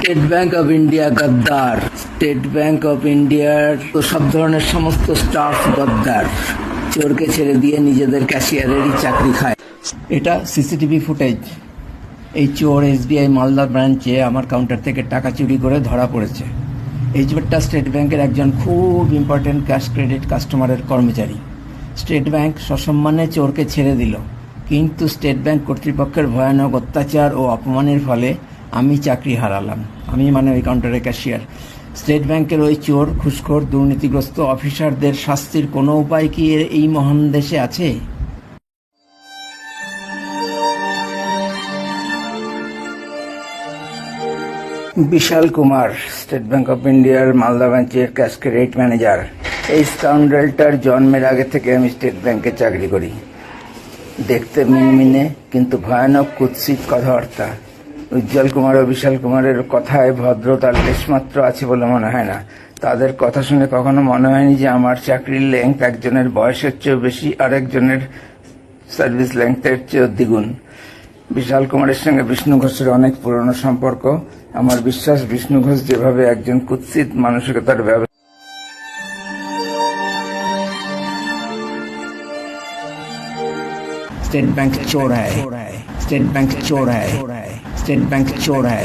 State Bank of India গদ্দার, State Bank of ইন্ডিয়ার তো সব ধরনের সমস্ত স্টাফ গদ্দার, চোরকে ছেড়ে দিয়ে নিজেদের ক্যাশিয়ারেরই চাকরি খায়। এটা সিসিটিভি ফুটেজ। এই চোর এসবিআই মালদা ব্রাঞ্চে আমার কাউন্টার থেকে টাকা চুরি করে ধরা পড়েছে। এই চোরটা স্টেট ব্যাংকের একজন খুব ইম্পর্টেন্ট ক্যাশ ক্রেডিট কাস্টমারের কর্মচারী। স্টেট ব্যাংক সসম্মানে চোরকে ছেড়ে দিল, কিন্তু স্টেট ব্যাংক কর্তৃপক্ষের ভয়ানক অত্যাচার ও অপমানের ফলে আমি চাকরি হারালাম। আমি মানে ওই কাউন্টারের ক্যাশিয়ার। স্টেট ব্যাংকের ওই চোর, ঘুষখোর, দুর্নীতিগ্রস্ত অফিসারদের শাস্তির কোনো উপায় কি এই মহান দেশে আছে? বিশাল কুমার, স্টেট ব্যাংক অফ ইন্ডিয়ার মালদা ব্রাঞ্চের ক্যাশ ক্রেডিট ম্যানেজার। এই স্কাউন্ডারেলটার জন্মের আগে থেকে আমি স্টেট ব্যাংকে চাকরি করি। দেখতে মিনমিনে কিন্তু ভয়ানক কুৎসিত কথাবার্তা। উজ্জ্বল কুমার ও বিশাল কুমারের কথায় ভদ্রতার লেশমাত্র আছে বলে মনে হয় না। তাদের কথা শুনে কখনো মনে হয়নি যে আমার চাকরির লেংথ একজনের বয়সের চেয়েও বেশি, আর একজনের সার্ভিস লেংথের চেয়েও দ্বিগুণ। বিশাল কুমারের সঙ্গে বিষ্ণু ঘোষের অনেক পুরনো সম্পর্ক। আমার বিশ্বাস বিষ্ণু ঘোষ যেভাবে একজন কুৎসিত মানসিকতার स्टेट बैंक चोर है, स्टेट बैंक चोर है, स्टेट बैंक चोर है।